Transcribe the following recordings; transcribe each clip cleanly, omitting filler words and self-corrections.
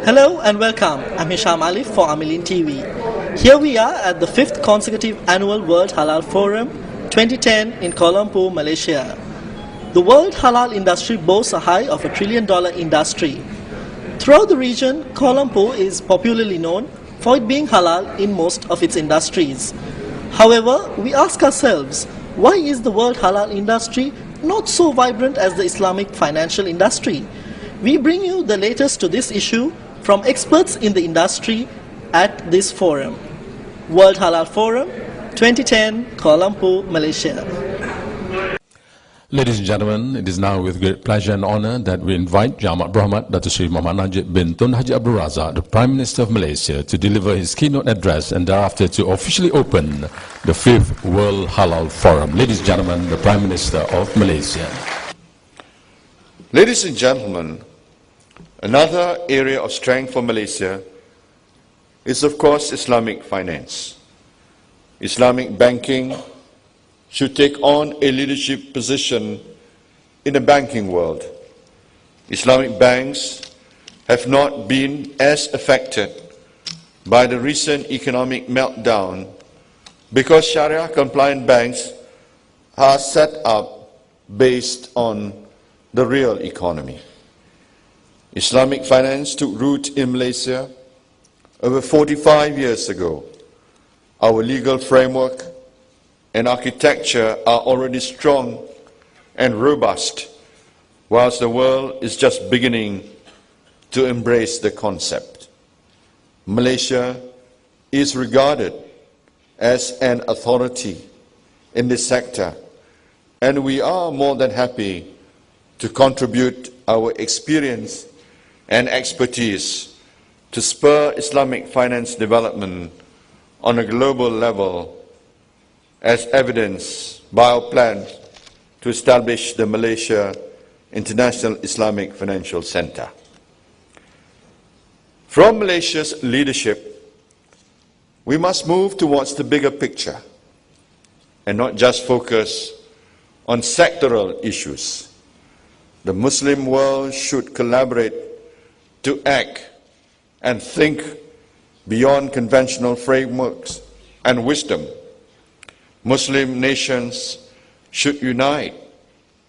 Hello and welcome. I'm Hisham Ali for AMILIN TV. Here we are at the 5th consecutive annual World Halal Forum 2010 in Kuala Lumpur, Malaysia. The world halal industry boasts a high of $1 trillion industry. Throughout the region, Kuala Lumpur is popularly known for it being halal in most of its industries. However, we ask ourselves, why is the world halal industry not so vibrant as the Islamic financial industry? We bring you the latest to this issue from experts in the industry at this forum. World Halal Forum 2010, Kuala Lumpur, Malaysia. Ladies and gentlemen, it is now with great pleasure and honor that we invite Jamat Berhormat Datuk Seri Muhammad Najib bin Tun Haji Abdul Razak, the Prime Minister of Malaysia, to deliver his keynote address and thereafter to officially open the 5th World Halal Forum. Ladies and gentlemen, the Prime Minister of Malaysia. Ladies and gentlemen, another area of strength for Malaysia is, of course, Islamic finance. Islamic banking should take on a leadership position in the banking world. Islamic banks have not been as affected by the recent economic meltdown because Sharia-compliant banks are set up based on the real economy. Islamic finance took root in Malaysia over 45 years ago. Our legal framework and architecture are already strong and robust, whilst the world is just beginning to embrace the concept. Malaysia is regarded as an authority in this sector, and we are more than happy to contribute our experience and expertise to spur Islamic finance development on a global level, as evidenced by our plan to establish the Malaysia International Islamic Financial Centre. From Malaysia's leadership, we must move towards the bigger picture and not just focus on sectoral issues. The Muslim world should collaborate to act and think beyond conventional frameworks and wisdom. Muslim nations should unite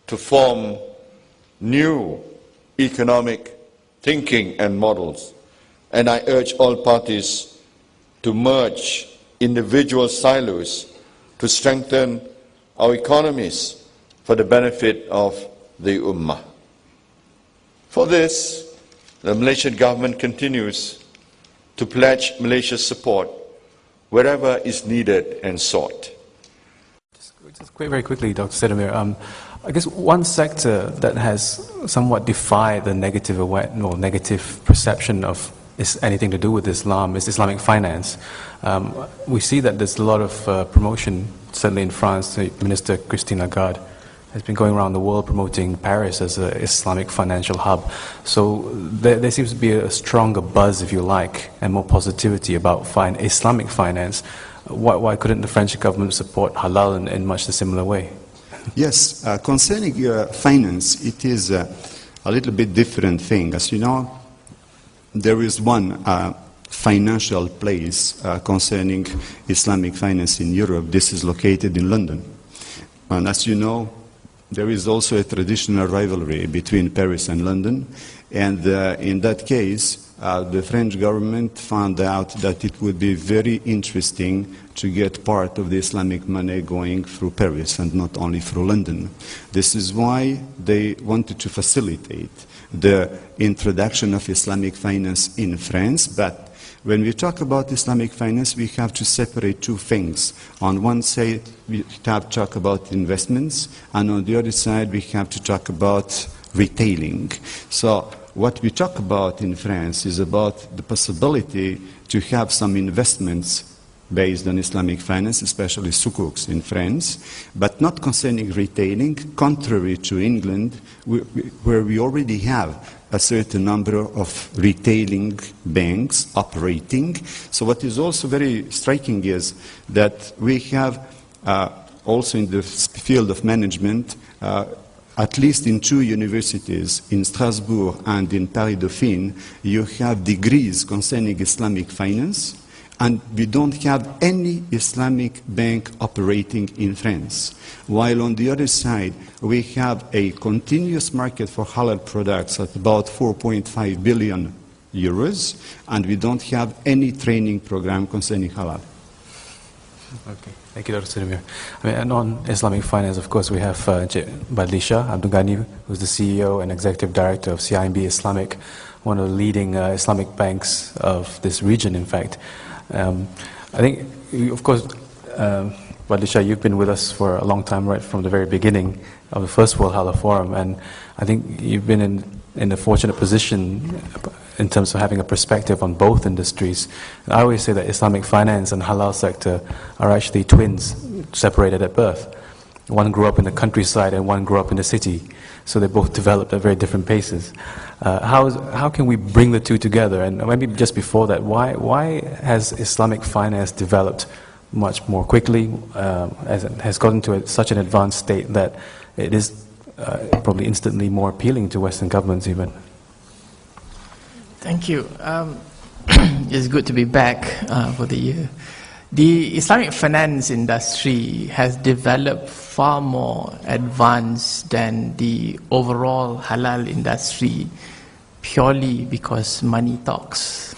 to form new economic thinking and models, and I urge all parties to merge individual silos to strengthen our economies for the benefit of the Ummah. For this, the Malaysian government continues to pledge Malaysia's support wherever is needed and sought. Just very quickly, Dr. Sedamir, I guess one sector that has somewhat defied the negative perception of anything to do with Islam is Islamic finance. We see that there's a lot of promotion, certainly in France. Minister Christine Lagarde has been going around the world promoting Paris as an Islamic financial hub. So there seems to be a stronger buzz, if you like, and more positivity about Islamic finance. Why couldn't the French government support halal in much a similar way? Yes, concerning finance, it is a little bit different thing. As you know, there is one financial place concerning Islamic finance in Europe. This is located in London. And as you know, there is also a traditional rivalry between Paris and London. And in that case, the French government found out that it would be very interesting to get part of the Islamic money going through Paris and not only through London. This is why they wanted to facilitate the introduction of Islamic finance in France. But when we talk about Islamic finance, we have to separate two things. On one side, we have to talk about investments, and on the other side, we have to talk about retailing. So what we talk about in France is about the possibility to have some investments based on Islamic finance, especially sukuks in France, but not concerning retailing, contrary to England, where we already have a certain number of retailing banks operating. So what is also very striking is that we have also in the field of management at least in 2 universities, in Strasbourg and in Paris Dauphine, you have degrees concerning Islamic finance, and we don't have any Islamic bank operating in France. While on the other side, we have a continuous market for halal products at about 4.5 billion euros, and we don't have any training program concerning halal. Okay, thank you, Dr. Sudamir. I mean, and on Islamic finance, of course, we have Badlisha Abdul Ghani, who's the CEO and Executive Director of CIMB Islamic, one of the leading Islamic banks of this region, in fact. I think, of course, Badlisha, you've been with us for a long time, right from the very beginning of the first World Halal Forum, and I think you've been in a fortunate position in terms of having a perspective on both industries. And I always say that Islamic finance and halal sector are actually twins, separated at birth. One grew up in the countryside and one grew up in the city, so they both developed at very different paces. How can we bring the two together? And maybe just before that, why has Islamic finance developed much more quickly, as it has gotten to such an advanced state that it is probably instantly more appealing to Western governments even? Thank you. It's good to be back for the year. The Islamic finance industry has developed far more advanced than the overall halal industry purely because money talks.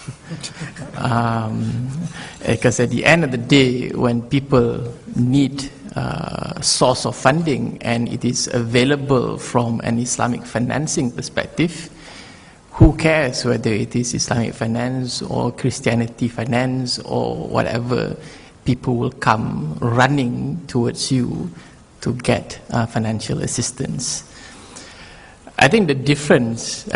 Because at the end of the day, when people need a source of funding and it is available from an Islamic financing perspective, who cares whether it is Islamic finance or Christianity finance or whatever, people will come running towards you to get financial assistance. I think the difference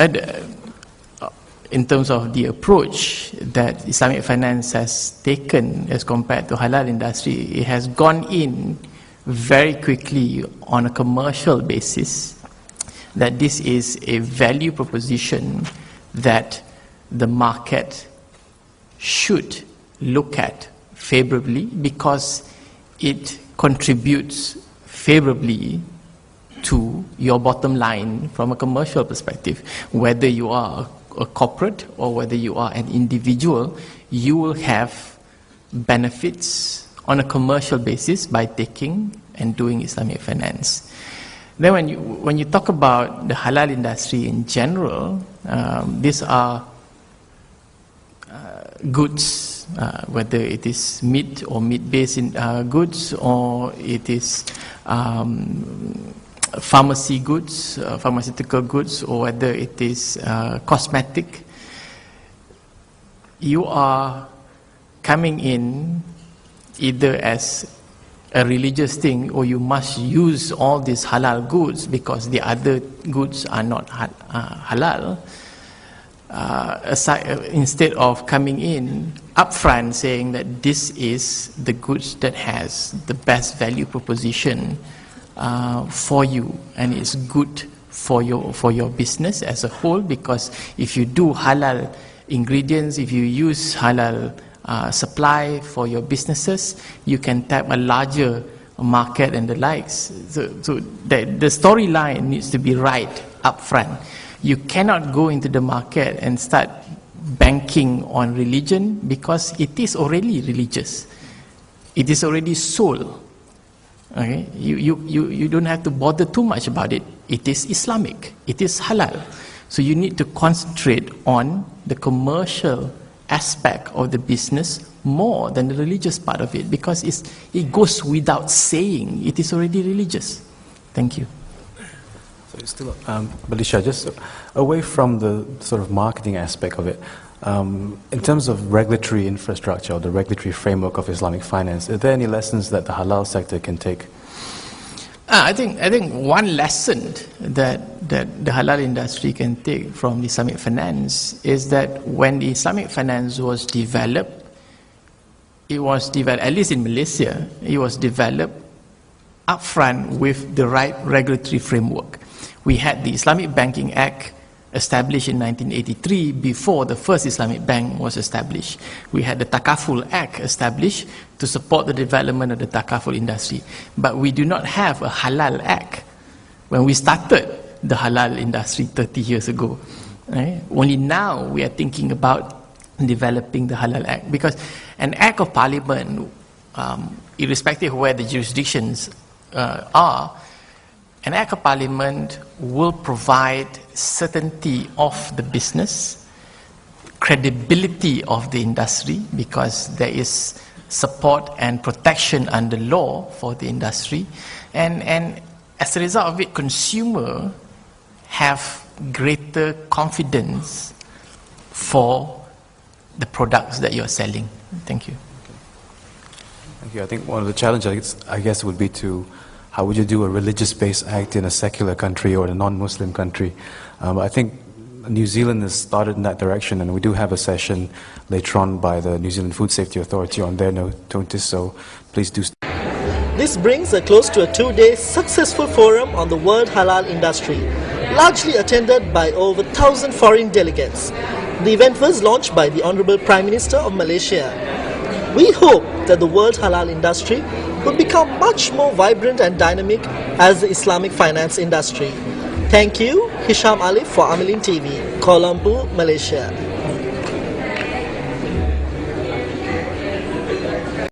in terms of the approach that Islamic finance has taken as compared to halal industry, it has gone in very quickly on a commercial basis, that this is a value proposition that the market should look at favorably because it contributes favorably to your bottom line from a commercial perspective. Whether you are a corporate or whether you are an individual, you will have benefits on a commercial basis by taking and doing Islamic finance. Then when you talk about the halal industry in general, these are goods, whether it is meat or meat-based goods, or it is pharmacy goods, pharmaceutical goods, or whether it is cosmetic. You are coming in either as a religious thing, or you must use all these halal goods because the other goods are not halal. Instead of coming in upfront saying that this is the goods that has the best value proposition for you, and it's good for your business as a whole, because if you do halal ingredients, if you use halal supply for your businesses, you can tap a larger market and the likes. So the storyline needs to be right up front. You cannot go into the market and start banking on religion because it is already religious. It is already sold. Okay? You don't have to bother too much about it. It is Islamic. It is halal. So you need to concentrate on the commercial aspect of the business more than the religious part of it, because it goes without saying it is already religious. Thank you. So still, Badlisha, just away from the sort of marketing aspect of it, in terms of regulatory infrastructure or the regulatory framework of Islamic finance, are there any lessons that the halal sector can take? I think one lesson that the halal industry can take from the Islamic finance is that when the Islamic finance was developed, at least in Malaysia, it was developed upfront with the right regulatory framework. We had the Islamic Banking Act established in 1983 before the first Islamic bank was established. We had the Takaful Act established to support the development of the Takaful industry. But we do not have a Halal Act. when we started the halal industry 30 years ago. Right? Only now we are thinking about developing the Halal Act, because an Act of Parliament, irrespective of where the jurisdictions are, an Act of Parliament will provide certainty of the business, credibility of the industry, because there is support and protection under law for the industry, and as a result of it, consumer have greater confidence for the products that you're selling. Thank you. Thank you. I think one of the challenges, I guess, would be to how would you do a religious-based act in a secular country or in a non-Muslim country? I think New Zealand has started in that direction, and we do have a session later on by the New Zealand Food Safety Authority on their notice, so please do. This brings a close to a 2-day successful forum on the world halal industry, largely attended by over 1,000 foreign delegates. The event was launched by the Honorable Prime Minister of Malaysia. We hope that the world halal industry will become much more vibrant and dynamic as the Islamic finance industry. Thank you, Hisham Ali for AMILIN TV, Kuala Lumpur, Malaysia.